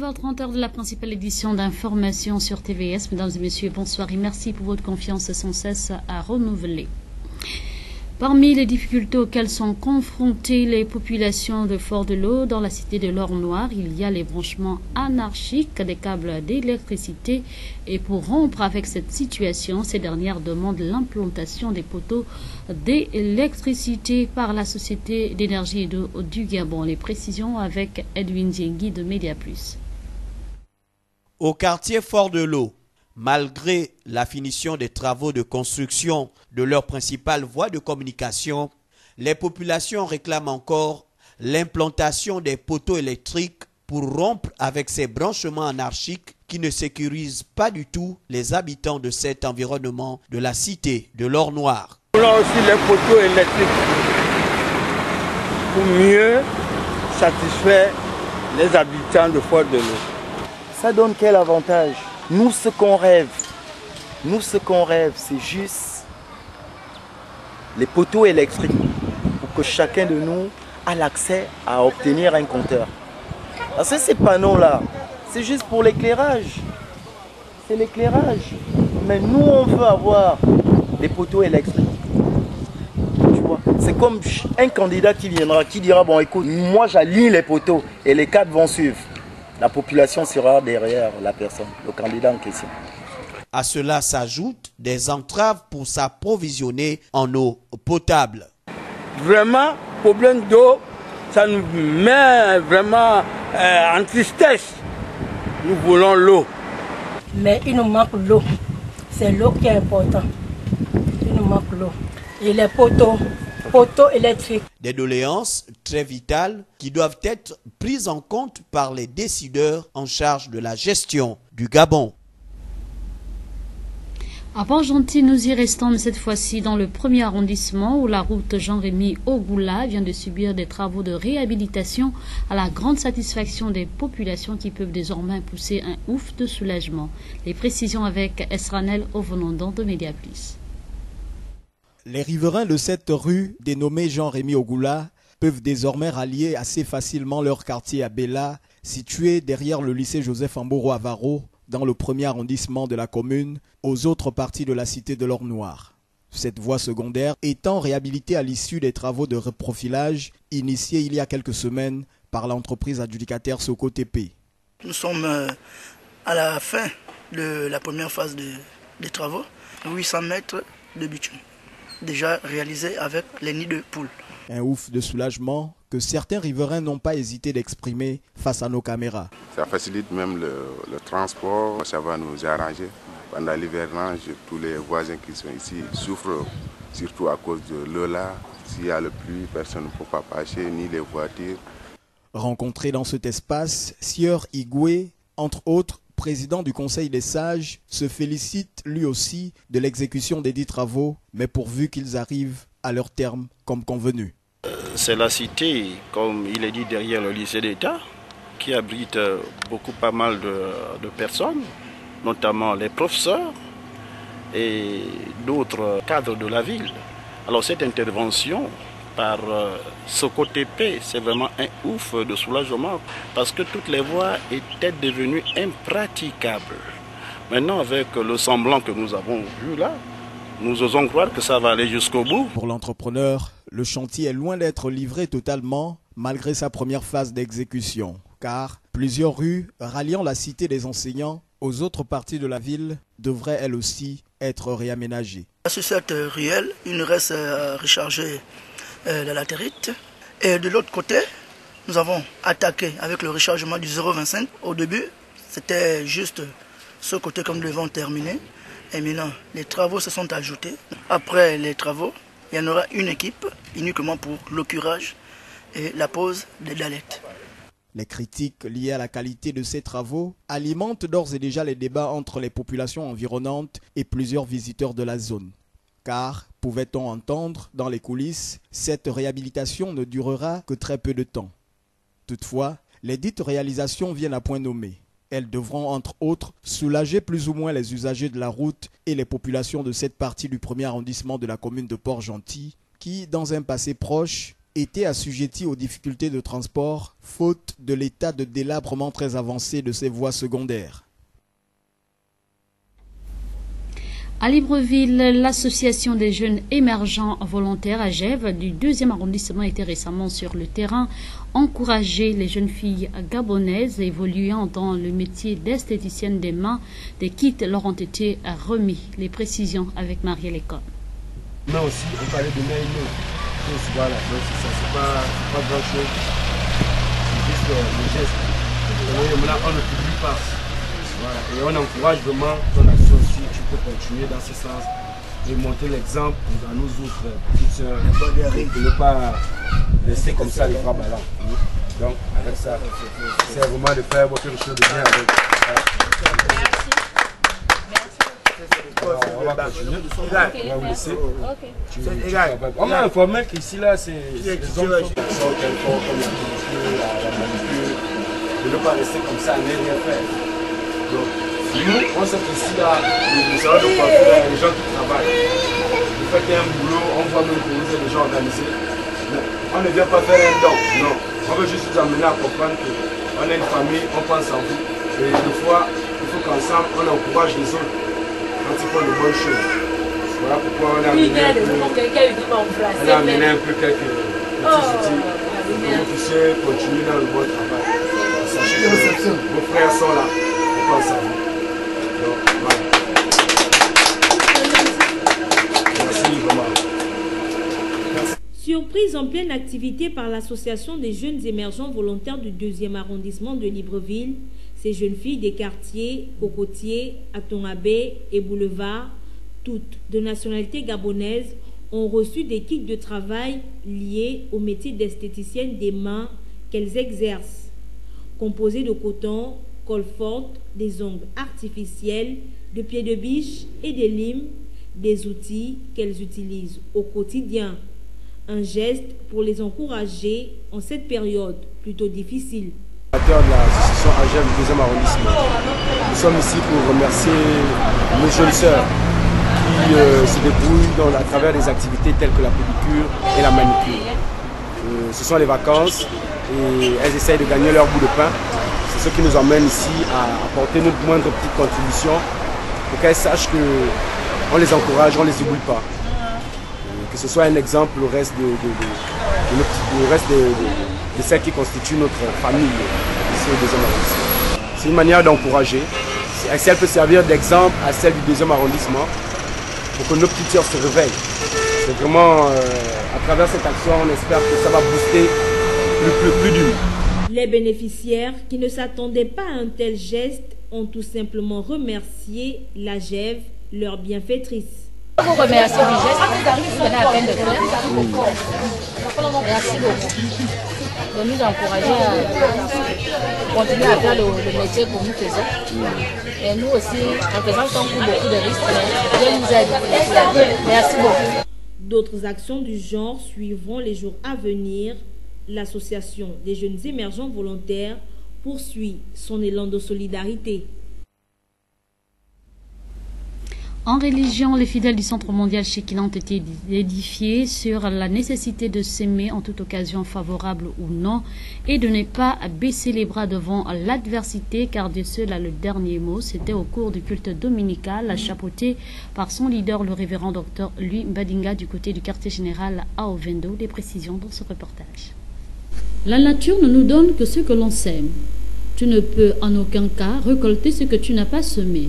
19h30 de la principale édition d'information sur TVS. Mesdames et messieurs, bonsoir et merci pour votre confiance sans cesse à renouveler. Parmi les difficultés auxquelles sont confrontées les populations de Fort-de-L'Eau dans la cité de l'Or-Noir, il y a les branchements anarchiques des câbles d'électricité. Et pour rompre avec cette situation, ces dernières demandent l'implantation des poteaux d'électricité par la Société d'énergie et d'eau du Gabon. Les précisions avec Edwin Diengui de Média Plus. Au quartier Fort-de-L'Eau, malgré la finition des travaux de construction de leur principale voie de communication, les populations réclament encore l'implantation des poteaux électriques pour rompre avec ces branchements anarchiques qui ne sécurisent pas du tout les habitants de cet environnement de la cité de l'Or-Noir. Nous voulons aussi les poteaux électriques pour mieux satisfaire les habitants de Fort-de-L'Eau. Ça donne quel avantage? Nous, ce qu'on rêve, c'est juste les poteaux électriques pour que chacun de nous ait l'accès à obtenir un compteur. Parce que ces panneaux-là, c'est juste pour l'éclairage. C'est l'éclairage. Mais nous, on veut avoir des poteaux électriques. Tu vois, c'est comme un candidat qui viendra, qui dira, bon écoute, moi j'aligne les poteaux et les cadres vont suivre. La population sera derrière la personne, le candidat en question. À cela s'ajoutent des entraves pour s'approvisionner en eau potable. Vraiment, problème d'eau, ça nous met vraiment en tristesse. Nous voulons l'eau. Mais il nous manque l'eau. C'est l'eau qui est importante. Il nous manque l'eau. Et les poteaux électriques. Des doléances très vitales qui doivent être prises en compte par les décideurs en charge de la gestion du Gabon. À Port-Gentil, nous y restons, mais cette fois-ci dans le premier arrondissement où la route Jean-Rémy Ogoula vient de subir des travaux de réhabilitation à la grande satisfaction des populations qui peuvent désormais pousser un ouf de soulagement. Les précisions avec Esranel Ovenondon de Mediaplis. Les riverains de cette rue, dénommée Jean-Rémy Ogoula, peuvent désormais rallier assez facilement leur quartier à Bella, situé derrière le lycée Joseph Amboro Avaro, dans le premier arrondissement de la commune, aux autres parties de la cité de l'Or-Noir. Cette voie secondaire étant réhabilitée à l'issue des travaux de reprofilage initiés il y a quelques semaines par l'entreprise adjudicataire Socotépé. Nous sommes à la fin de la première phase des travaux, 800 mètres de bitume, déjà réalisé avec les nids de poules. Un ouf de soulagement que certains riverains n'ont pas hésité d'exprimer face à nos caméras. Ça facilite même le transport, ça va nous arranger. Pendant l'hivernage, tous les voisins qui sont ici souffrent, surtout à cause de l'eau là. S'il y a le pluie, personne ne peut pas passer, ni les voitures. Rencontré dans cet espace, Sieur Igwe, entre autres, président du Conseil des sages, se félicite lui aussi de l'exécution des dits travaux, mais pourvu qu'ils arrivent à leur terme comme convenu. C'est la cité, comme il est dit, derrière le lycée d'État, qui abrite pas mal de personnes, notamment les professeurs et d'autres cadres de la ville. Alors cette intervention par Socotépé, c'est vraiment un ouf de soulagement parce que toutes les voies étaient devenues impraticables. Maintenant, avec le semblant que nous avons vu là, nous osons croire que ça va aller jusqu'au bout. Pour l'entrepreneur, le chantier est loin d'être livré totalement malgré sa première phase d'exécution, car plusieurs rues ralliant la cité des enseignants aux autres parties de la ville devraient elles aussi être réaménagées. Sur cette ruelle, il nous reste à recharger la latérite. Et de l'autre côté, nous avons attaqué avec le rechargement du 0,25. Au début, c'était juste ce côté que nous devons terminer. Et maintenant, les travaux se sont ajoutés. Après les travaux, il y en aura une équipe uniquement pour le curage et la pose des dallettes. Les critiques liées à la qualité de ces travaux alimentent d'ores et déjà les débats entre les populations environnantes et plusieurs visiteurs de la zone. Car, pouvait-on entendre dans les coulisses, cette réhabilitation ne durera que très peu de temps. Toutefois, les dites réalisations viennent à point nommé. Elles devront, entre autres, soulager plus ou moins les usagers de la route et les populations de cette partie du premier arrondissement de la commune de Port-Gentil, qui, dans un passé proche, été assujettis aux difficultés de transport, faute de l'état de délabrement très avancé de ces voies secondaires. À Libreville, l'association des jeunes émergents volontaires AGEV du 2e arrondissement était récemment sur le terrain, encourager les jeunes filles gabonaises évoluant dans le métier d'esthéticienne des mains. Des kits leur ont été remis. Les précisions avec Marielle École. Mais aussi, on parlait de main et voilà, donc c'est pas grand chose. C'est juste le geste. Et là, on ne publie pas. Voilà. Et on encourage vraiment ton action aussi, tu peux continuer dans ce sens et montrer l'exemple à nous autres petites sœurs et ne pas laisser comme ça les bras ballants. Donc avec ça, c'est vraiment de faire quelque chose de bien avec. Alors, on va continuer. On va vous laisser. On m'a informé qu'ici là c'est des hommes qui sont quelqu'un comme la manucure, de ne pas rester comme ça, ne rien faire. Donc, nous, on sait qu'ici, là, le salon de coiffure, il y a des gens qui travaillent. Vous faites un boulot, on voit même que vous êtes des gens organisés. Mais on ne vient pas faire un don, non. On veut juste vous amener à comprendre qu'on est une famille, on pense en vous. Et des fois, il faut qu'ensemble, on encourage les autres quand ils font de bonnes choses. Voilà pourquoi on a amené un peu quelques petits outils pour que vous puissiez continuer dans le bon travail. Sachez que vos frères sont là. Merci, vraiment. Surprise en pleine activité par l'association des jeunes émergents volontaires du 2e arrondissement de Libreville, ces jeunes filles des quartiers Cocotier, Atongabé et Boulevard, toutes de nationalité gabonaise, ont reçu des kits de travail liés au métier d'esthéticienne des mains qu'elles exercent, composés de coton, colle forte, des ongles artificiels, de pieds de biche et des limes, des outils qu'elles utilisent au quotidien. Un geste pour les encourager en cette période plutôt difficile. De l'association AGEV du 2e arrondissement. Nous sommes ici pour remercier nos jeunes sœurs qui se débrouillent à travers des activités telles que la pédicure et la manicure. Ce sont les vacances et elles essayent de gagner leur bout de pain. C'est ce qui nous emmène ici à apporter notre moindre petite contribution pour qu'elles sachent qu'on les encourage, on ne les oublie pas. Que ce soit un exemple au reste de celles qui constituent notre famille ici au 2e arrondissement. C'est une manière d'encourager. Si elle peut servir d'exemple à celle du 2e arrondissement pour que nos petites sœurs se réveillent. C'est vraiment à travers cette action, on espère que ça va booster plus d'une. Les bénéficiaires qui ne s'attendaient pas à un tel geste ont tout simplement remercié l'AGEV, leur bienfaitrice. Je vous remercie du geste que vous venez à peine de faire. Merci beaucoup de nous encourager à continuer à faire le métier que nous faisons. Et nous aussi, en faisant sans beaucoup de risques, Dieu nous aide. Merci beaucoup. D'autres actions du genre suivront les jours à venir. L'association des jeunes émergents volontaires poursuit son élan de solidarité. En religion, les fidèles du Centre mondial Shekinah ont été édifiés sur la nécessité de s'aimer en toute occasion favorable ou non et de ne pas baisser les bras devant l'adversité car Dieu seul a le dernier mot. C'était au cours du culte dominical chapeauté par son leader, le révérend docteur Louis Mbadinga du côté du quartier général à Ovendo. Des précisions dans ce reportage. La nature ne nous donne que ce que l'on sème. Tu ne peux en aucun cas récolter ce que tu n'as pas semé.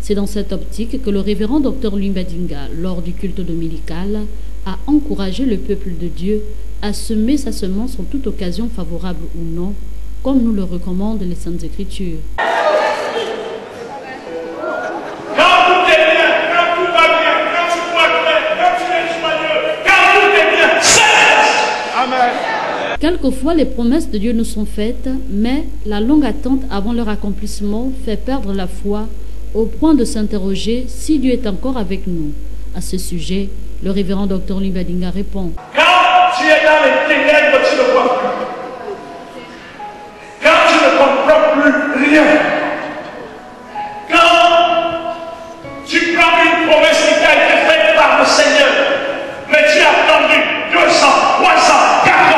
C'est dans cette optique que le révérend docteur Louis Mbadinga, lors du culte dominical, a encouragé le peuple de Dieu à semer sa semence en toute occasion favorable ou non, comme nous le recommandent les Saintes Écritures. Quelquefois, les promesses de Dieu nous sont faites, mais la longue attente avant leur accomplissement fait perdre la foi au point de s'interroger si Dieu est encore avec nous. À ce sujet, le révérend docteur Louis Mbadinga répond. Quand tu es dans les ténèbres, tu ne vois plus. Quand tu ne comprends plus rien. Quand tu prends une promesse qui a été faite par le Seigneur, mais tu as attendu 200, 300, 400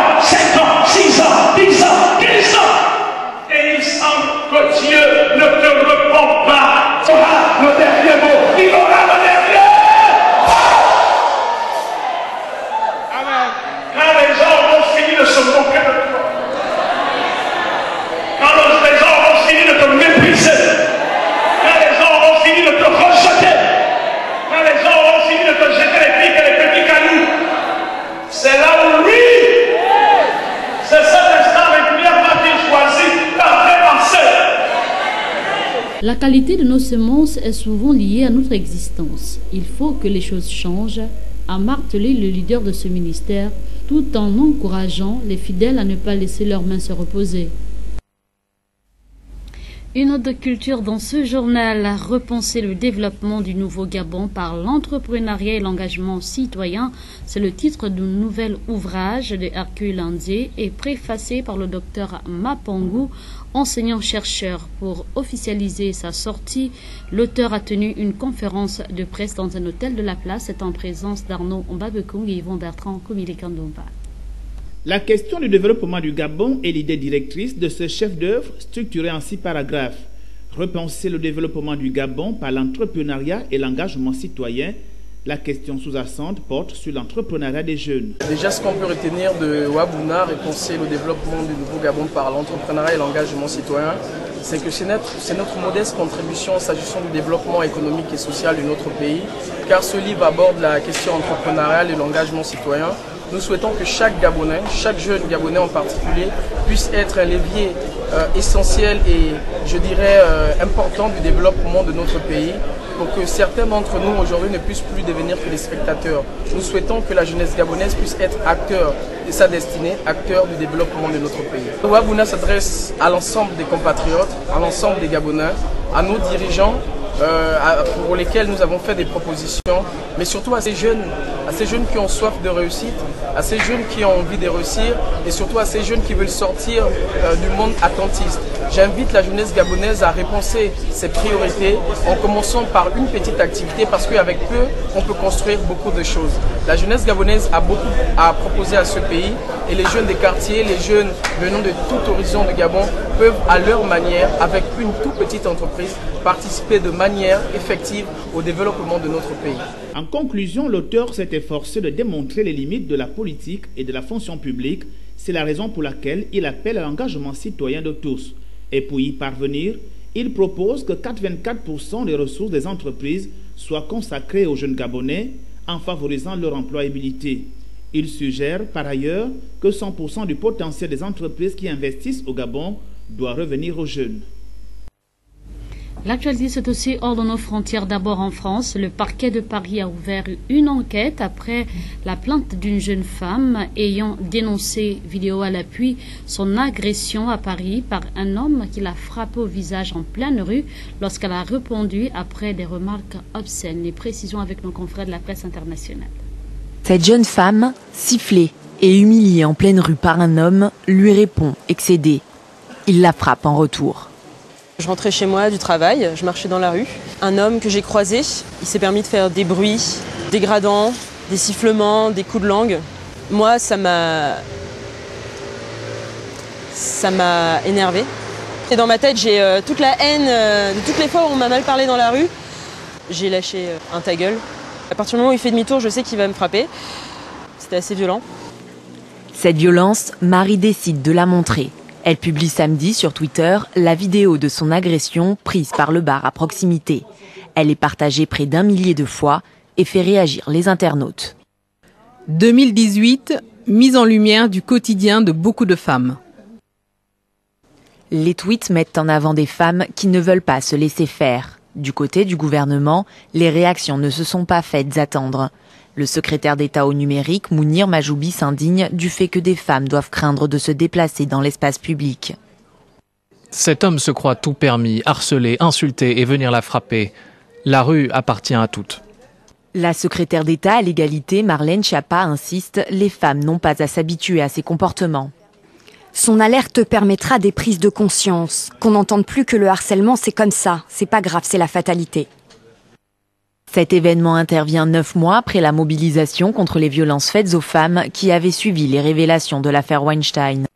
La qualité de nos semences est souvent liée à notre existence. Il faut que les choses changent, a martelé le leader de ce ministère, tout en encourageant les fidèles à ne pas laisser leurs mains se reposer. Une autre culture dans ce journal, repenser le développement du nouveau Gabon par l'entrepreneuriat et l'engagement citoyen. C'est le titre d'un nouvel ouvrage de Hercule Landier et préfacé par le docteur Mapangu, enseignant-chercheur. Pour officialiser sa sortie, l'auteur a tenu une conférence de presse dans un hôtel de la place. C'est en présence d'Arnaud Mbabekong et Yvon Bertrand Koumili-Kandomba. La question du développement du Gabon est l'idée directrice de ce chef d'œuvre structuré en 6 paragraphes. Repenser le développement du Gabon par l'entrepreneuriat et l'engagement citoyen. La question sous-jacente porte sur l'entrepreneuriat des jeunes. Déjà, ce qu'on peut retenir de Wabuna, repenser le développement du nouveau Gabon par l'entrepreneuriat et l'engagement citoyen, c'est que c'est notre modeste contribution s'agissant du développement économique et social de notre pays, car ce livre aborde la question entrepreneuriale et l'engagement citoyen. Nous souhaitons que chaque Gabonais, chaque jeune Gabonais en particulier, puisse être un levier essentiel et, je dirais, important du développement de notre pays, pour que certains d'entre nous aujourd'hui ne puissent plus devenir que des spectateurs. Nous souhaitons que la jeunesse gabonaise puisse être acteur de sa destinée, acteur du développement de notre pays. Wabuna s'adresse à l'ensemble des compatriotes, à l'ensemble des Gabonais, à nos dirigeants, pour lesquels nous avons fait des propositions, mais surtout à ces jeunes qui ont soif de réussite, à ces jeunes qui ont envie de réussir et surtout à ces jeunes qui veulent sortir du monde attentiste. J'invite la jeunesse gabonaise à repenser ses priorités en commençant par une petite activité parce qu'avec peu, on peut construire beaucoup de choses. La jeunesse gabonaise a beaucoup à proposer à ce pays et les jeunes des quartiers, les jeunes venant de tout horizon de Gabon peuvent à leur manière, avec une toute petite entreprise, participer de manière effective au développement de notre pays. En conclusion, l'auteur s'est efforcé de démontrer les limites de la politique et de la fonction publique. C'est la raison pour laquelle il appelle à l'engagement citoyen de tous. Et pour y parvenir, il propose que 84% des ressources des entreprises soient consacrées aux jeunes Gabonais en favorisant leur employabilité. Il suggère par ailleurs que 100% du potentiel des entreprises qui investissent au Gabon doit revenir aux jeunes. L'actualité, c'est aussi hors de nos frontières. D'abord en France, le parquet de Paris a ouvert une enquête après la plainte d'une jeune femme ayant dénoncé, vidéo à l'appui, son agression à Paris par un homme qui l'a frappé au visage en pleine rue lorsqu'elle a répondu après des remarques obscènes. Les précisions avec nos confrères de la presse internationale. Cette jeune femme, sifflée et humiliée en pleine rue par un homme, lui répond excédé. Il la frappe en retour. Je rentrais chez moi du travail, je marchais dans la rue. Un homme que j'ai croisé, il s'est permis de faire des bruits dégradants, des sifflements, des coups de langue. Moi, ça m'a énervé. Et dans ma tête, j'ai toute la haine de toutes les fois où on m'a mal parlé dans la rue. J'ai lâché un ta gueule. À partir du moment où il fait demi-tour, je sais qu'il va me frapper. C'était assez violent. Cette violence, Marie décide de la montrer. Elle publie samedi sur Twitter la vidéo de son agression prise par le bar à proximité. Elle est partagée près d'1 millier de fois et fait réagir les internautes. 2018, mise en lumière du quotidien de beaucoup de femmes. Les tweets mettent en avant des femmes qui ne veulent pas se laisser faire. Du côté du gouvernement, les réactions ne se sont pas faites attendre. Le secrétaire d'État au numérique, Mounir Majoubi, s'indigne du fait que des femmes doivent craindre de se déplacer dans l'espace public. Cet homme se croit tout permis, harceler, insulter et venir la frapper. La rue appartient à toutes. La secrétaire d'État à l'égalité, Marlène Schiappa, insiste, les femmes n'ont pas à s'habituer à ces comportements. Son alerte permettra des prises de conscience, qu'on n'entende plus que le harcèlement c'est comme ça, c'est pas grave, c'est la fatalité. Cet événement intervient 9 mois après la mobilisation contre les violences faites aux femmes qui avait suivi les révélations de l'affaire Weinstein.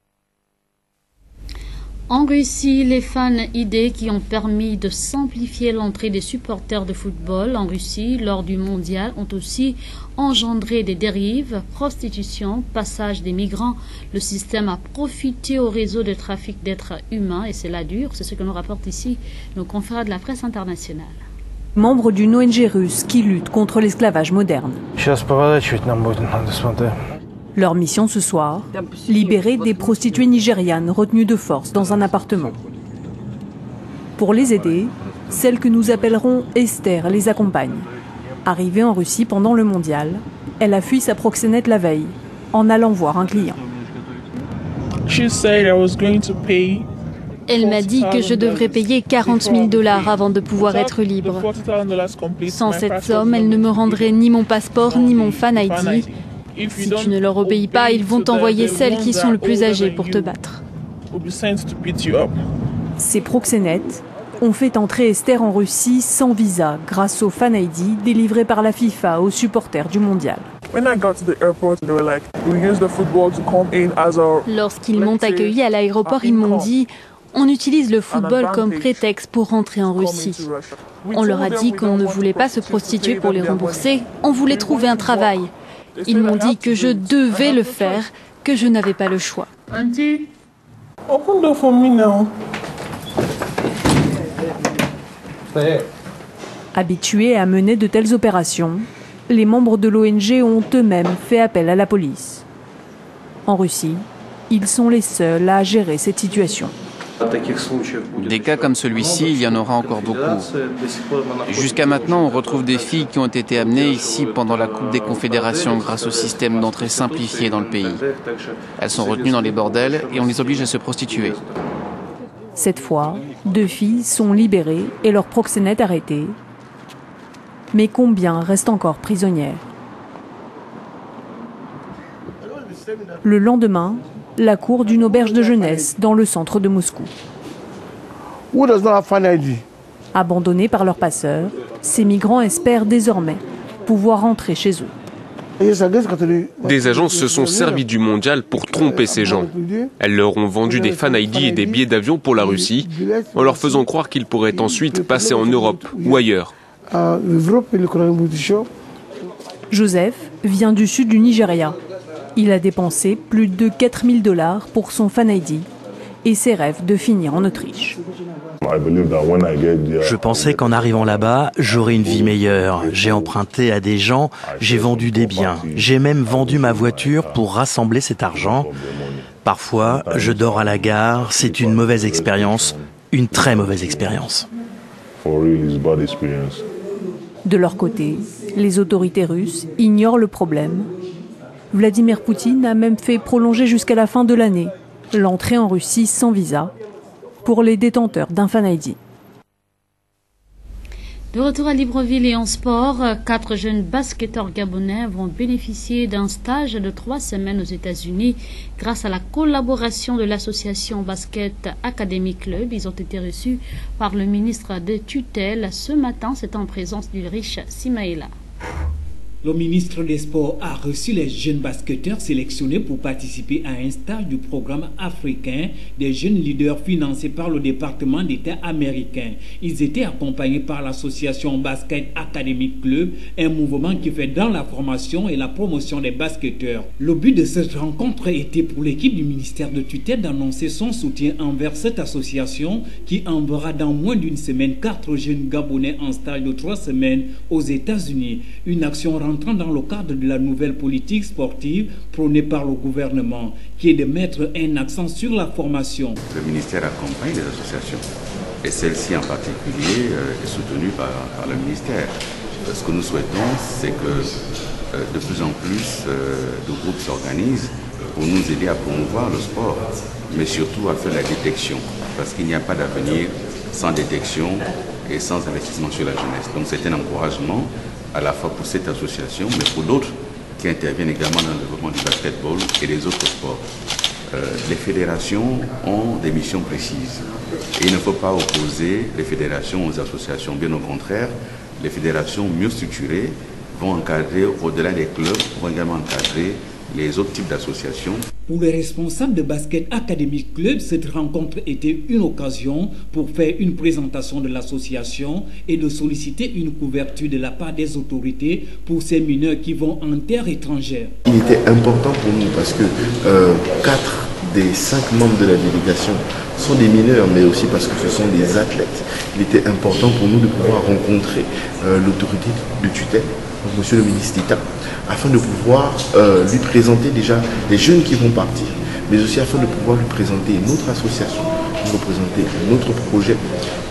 En Russie, les fans ID qui ont permis de simplifier l'entrée des supporters de football en Russie lors du mondial ont aussi engendré des dérives, prostitution, passage des migrants. Le système a profité au réseau de trafic d'êtres humains et c'est là dur, c'est ce que nous rapportent ici nos confrères de la presse internationale. Membre d'une ONG russe qui lutte contre l'esclavage moderne. Leur mission ce soir, libérer des prostituées nigérianes retenues de force dans un appartement. Pour les aider, Celle que nous appellerons Esther les accompagne. Arrivée en Russie pendant le mondial, elle a fui sa proxénète la veille, en allant voir un client. Elle m'a dit que je devrais payer 40 000 $ avant de pouvoir être libre. Sans cette somme, elle ne me rendrait ni mon passeport ni mon fan ID. Si tu ne leur obéis pas, ils vont t'envoyer celles qui sont le plus âgées pour te battre. Ces proxénètes ont fait entrer Esther en Russie sans visa grâce au fan ID délivré par la FIFA aux supporters du mondial. Lorsqu'ils m'ont accueilli à l'aéroport, ils m'ont dit « On utilise le football comme prétexte pour rentrer en Russie ». On leur a dit qu'on ne voulait pas se prostituer pour les rembourser, on voulait trouver un travail. Ils m'ont dit que je devais le faire, que je n'avais pas le choix. Habitués à mener de telles opérations, les membres de l'ONG ont eux-mêmes fait appel à la police. En Russie, ils sont les seuls à gérer cette situation. Des cas comme celui-ci, il y en aura encore beaucoup. Jusqu'à maintenant, on retrouve des filles qui ont été amenées ici pendant la Coupe des Confédérations grâce au système d'entrée simplifié dans le pays. Elles sont retenues dans les bordels et on les oblige à se prostituer. Cette fois, 2 filles sont libérées et leurs proxénètes arrêtés. Mais combien restent encore prisonnières? Le lendemain, la cour d'une auberge de jeunesse dans le centre de Moscou. Abandonnés par leurs passeurs, ces migrants espèrent désormais pouvoir rentrer chez eux. Des agences se sont servies du mondial pour tromper ces gens. Elles leur ont vendu des fan ID et des billets d'avion pour la Russie, en leur faisant croire qu'ils pourraient ensuite passer en Europe ou ailleurs. Joseph vient du sud du Nigeria. Il a dépensé plus de 4 000 $ pour son fan ID et ses rêves de finir en Autriche. Je pensais qu'en arrivant là-bas, j'aurais une vie meilleure. J'ai emprunté à des gens, j'ai vendu des biens. J'ai même vendu ma voiture pour rassembler cet argent. Parfois, je dors à la gare. C'est une mauvaise expérience, une très mauvaise expérience. De leur côté, les autorités russes ignorent le problème. Vladimir Poutine a même fait prolonger jusqu'à la fin de l'année l'entrée en Russie sans visa pour les détenteurs d'un fan ID. De retour à Libreville et en sport, 4 jeunes basketteurs gabonais vont bénéficier d'un stage de 3 semaines aux États-Unis grâce à la collaboration de l'association Basket Academy Club. Ils ont été reçus par le ministre de tutelle ce matin. C'est en présence d'Ulrich Simaïla. Le ministre des Sports a reçu les jeunes basketteurs sélectionnés pour participer à un stage du programme africain des jeunes leaders financé par le département d'État américain. Ils étaient accompagnés par l'association Basket Academy Club, un mouvement qui fait dans la formation et la promotion des basketteurs. Le but de cette rencontre était pour l'équipe du ministère de tutelle d'annoncer son soutien envers cette association qui enverra dans moins d'une semaine 4 jeunes Gabonais en stage de 3 semaines aux États-Unis. Une action rentrant dans le cadre de la nouvelle politique sportive prônée par le gouvernement, qui est de mettre un accent sur la formation. Le ministère accompagne les associations, et celle-ci en particulier est soutenue par le ministère. Ce que nous souhaitons, c'est que de plus en plus de groupes s'organisent pour nous aider à promouvoir le sport, mais surtout à faire la détection, parce qu'il n'y a pas d'avenir sans détection et sans investissement sur la jeunesse. Donc c'est un encouragement à la fois pour cette association, mais pour d'autres qui interviennent également dans le développement du basketball et des autres sports. Les fédérations ont des missions précises. Et il ne faut pas opposer les fédérations aux associations. Bien au contraire, les fédérations mieux structurées vont encadrer, au-delà des clubs, vont également encadrer les autres types d'associations. Pour les responsables de Basket Academy Club, cette rencontre était une occasion pour faire une présentation de l'association et de solliciter une couverture de la part des autorités pour ces mineurs qui vont en terre étrangère. Il était important pour nous parce que 4 des 5 membres de la délégation sont des mineurs, mais aussi parce que ce sont des athlètes. Il était important pour nous de pouvoir rencontrer l'autorité de tutelle, monsieur le ministre d'État, afin de pouvoir lui présenter déjà les jeunes qui vont partir, mais aussi afin de pouvoir lui présenter une autre association vous représenter notre projet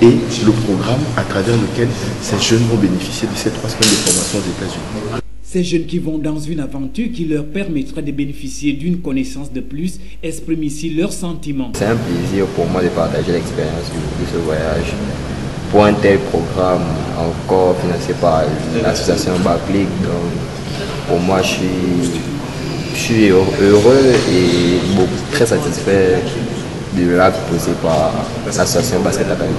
et le programme à travers lequel ces jeunes vont bénéficier de ces 3 semaines de formation aux États-Unis. Ces jeunes qui vont dans une aventure qui leur permettra de bénéficier d'une connaissance de plus expriment ici leurs sentiments. C'est un plaisir pour moi de partager l'expérience de ce voyage pour un tel programme encore financé par l'association Baclic. Donc pour moi, je suis heureux et très satisfait de l'acte posé par l'association Basket Academy.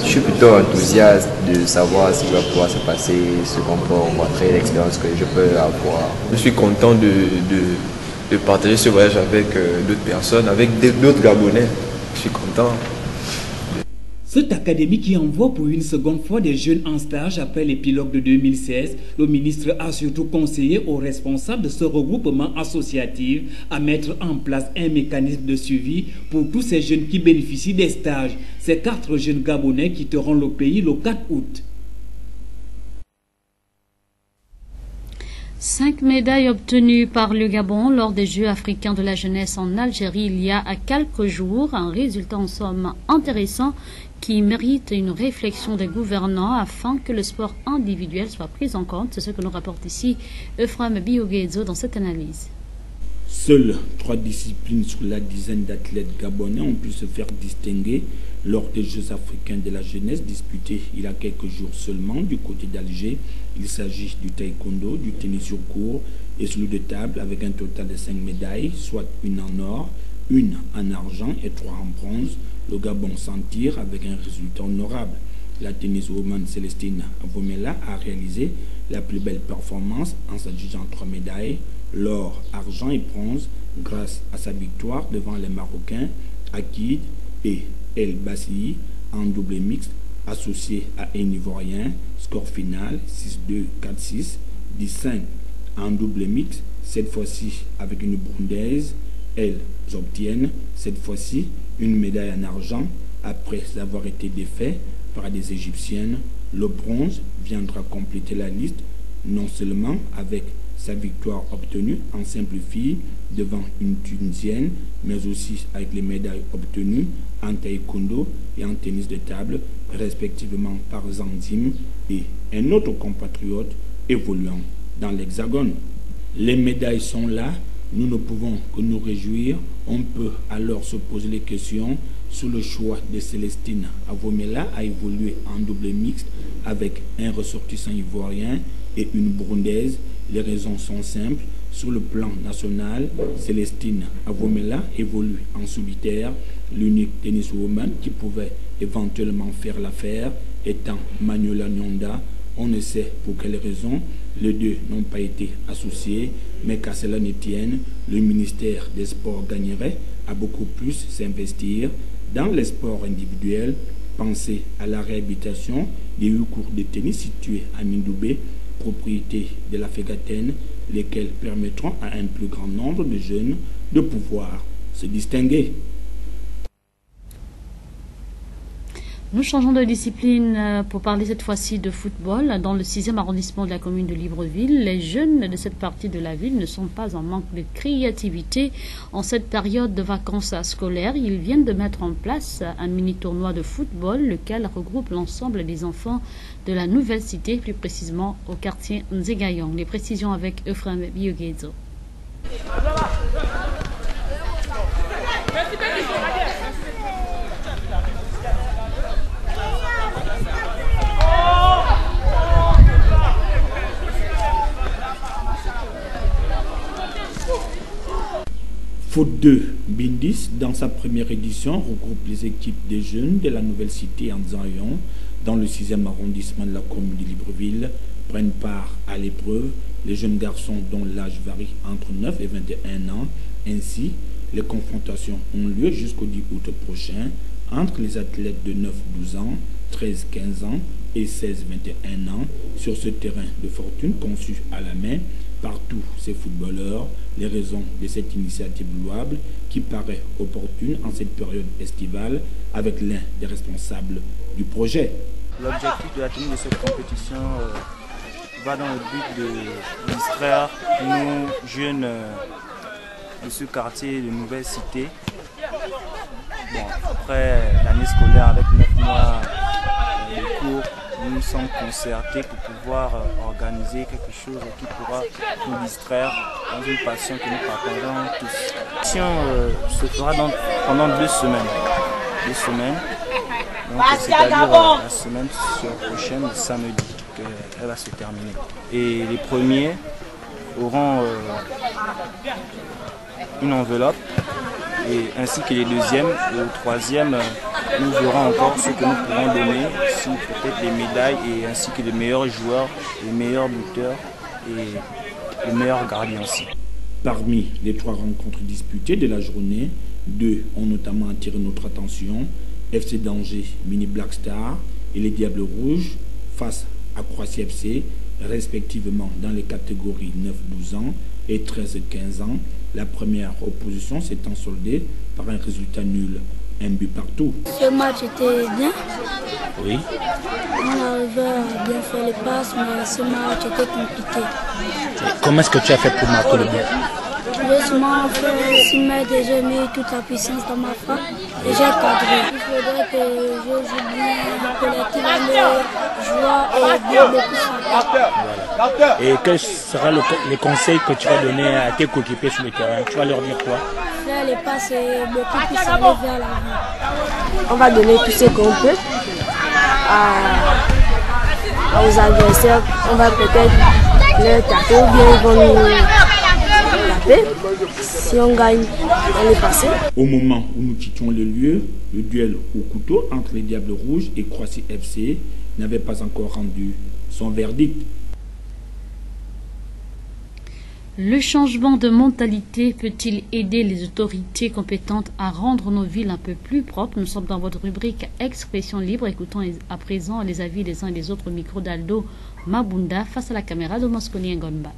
Je suis plutôt enthousiaste de savoir ce qui va pouvoir se passer, ce qu'on peut rencontrer, l'expérience que je peux avoir. Je suis content de partager ce voyage avec d'autres personnes, avec d'autres Gabonais. Je suis content. Cette académie qui envoie pour une seconde fois des jeunes en stage après l'épilogue de 2016, le ministre a surtout conseillé aux responsables de ce regroupement associatif à mettre en place un mécanisme de suivi pour tous ces jeunes qui bénéficient des stages. Ces 4 jeunes Gabonais quitteront le pays le 4 août. 5 médailles obtenues par le Gabon lors des Jeux africains de la jeunesse en Algérie il y a quelques jours. Un résultat en somme intéressant qui mérite une réflexion des gouvernants afin que le sport individuel soit pris en compte. C'est ce que nous rapporte ici Euphrem Bioguezo dans cette analyse. Seules 3 disciplines sur la dizaine d'athlètes gabonais ont pu se faire distinguer lors des Jeux africains de la jeunesse disputés il y a quelques jours seulement du côté d'Alger. Il s'agit du taekwondo, du tennis sur court et celui de table avec un total de 5 médailles, soit une en or, une en argent et 3 en bronze. Le Gabon s'en tire avec un résultat honorable. La tenniswoman Célestine Avomela a réalisé la plus belle performance en s'adjugeant 3 médailles, l'or, argent et bronze, grâce à sa victoire devant les Marocains Akid et El Bassi en double mixte associé à un Ivoirien. Score final 6-2, 4-6, 10-5 en double mixte, cette fois-ci avec une Burundaise. Elles obtiennent cette fois-ci une médaille en argent après avoir été défait par des Égyptiennes. Le bronze viendra compléter la liste, non seulement avec sa victoire obtenue en simple fille devant une Tunisienne, mais aussi avec les médailles obtenues en taekwondo et en tennis de table, respectivement par Zandim et un autre compatriote évoluant dans l'Hexagone. Les médailles sont là, nous ne pouvons que nous réjouir. On peut alors se poser les questions sur le choix de Célestine Avomela à évoluer en double mixte avec un ressortissant ivoirien et une burundaise. Les raisons sont simples. Sur le plan national, Célestine Avomela évolue en solitaire. L'unique tenniswoman qui pouvait éventuellement faire l'affaire étant Manuela Nyonda. On ne sait pour quelles raisons les deux n'ont pas été associés, mais qu'à cela ne tienne, le ministère des Sports gagnerait à beaucoup plus s'investir dans les sports individuels. Pensez à la réhabilitation des 8 cours de tennis situés à Mindoubé, propriété de la Fégatène, lesquels permettront à un plus grand nombre de jeunes de pouvoir se distinguer. Nous changeons de discipline pour parler cette fois-ci de football. Dans le 6e arrondissement de la commune de Libreville, les jeunes de cette partie de la ville ne sont pas en manque de créativité. En cette période de vacances scolaires, ils viennent de mettre en place un mini-tournoi de football, lequel regroupe l'ensemble des enfants de la nouvelle cité, plus précisément au quartier Nzegayong. Les précisions avec Euphrem Bioguezo. Foot 2 Bindis, dans sa première édition, regroupe les équipes des jeunes de la nouvelle cité en Nzegayong, dans le 6e arrondissement de la commune de Libreville. Prennent part à l'épreuve les jeunes garçons dont l'âge varie entre 9 et 21 ans. Ainsi, les confrontations ont lieu jusqu'au 10 août prochain entre les athlètes de 9-12 ans, 13-15 ans et 16-21 ans sur ce terrain de fortune conçu à la main par tous ces footballeurs. Les raisons de cette initiative louable qui paraît opportune en cette période estivale avec l'un des responsables du projet. L'objectif de la tenue de cette compétition va dans le but de distraire nos jeunes de ce quartier de Nouvelle Cité Bon, après l'année scolaire avec 9 mois de cours, nous nous sommes concertés pour pouvoir organiser quelque chose qui pourra nous distraire dans une passion que nous partageons tous. L'action se fera pendant 2 semaines. 2 semaines. Donc c'est-à-dire la semaine prochaine, le samedi, qu'elle va se terminer. Et les premiers auront une enveloppe, et ainsi que les deuxièmes. Et au troisième, nous verrons encore ce que nous pourrons donner, si peut-être les médailles, et ainsi que les meilleurs joueurs, les meilleurs buteurs et les meilleurs gardiens aussi. Parmi les 3 rencontres disputées de la journée, 2 ont notamment attiré notre attention. FC d'Angers, Mini Black Star et les Diables Rouges face à Croatie FC, respectivement dans les catégories 9-12 ans et 13-15 ans. La première opposition s'étant soldée par un résultat nul, 1 but partout. Ce match était bien. Oui. On arrivait à bien faire les passes, mais ce match était compliqué. Comment est-ce que tu as fait pour marquer le but? J'ai seulement fait 6 mètres et j'ai mis toute la puissance dans ma frappe et j'ai cadré. Il faudrait que je joue bien collectivement, joueur et bien beaucoup sur le terrain. Et quel sera le conseil que tu vas donner à tes coéquipiers sur le terrain? Tu vas leur dire quoi? Faire les passes et beaucoup plus aller vers l'avant. On va donner tout ce qu'on peut aux adversaires. On va peut-être leur taper ou bien ils vont nous taper. Si on gagne, on est passé. Au moment où nous quittions le lieu, le duel au couteau entre les Diables Rouges et Croatie FC n'avait pas encore rendu son verdict. Le changement de mentalité peut-il aider les autorités compétentes à rendre nos villes un peu plus propres? Nous sommes dans votre rubrique Expression libre. Écoutons à présent les avis des uns et des autres. Micro d'Aldo Mabunda face à la caméra de Mosconi Ngonba.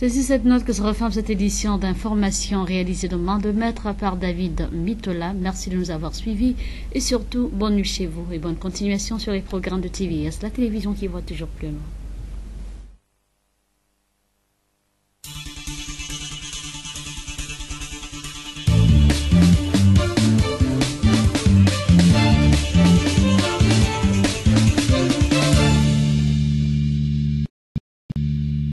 C'est sur cette note que se referme cette édition d'information réalisée de main de maître par David Mitola. Merci de nous avoir suivis et surtout, bonne nuit chez vous et bonne continuation sur les programmes de TVS, la télévision qui voit toujours plus loin.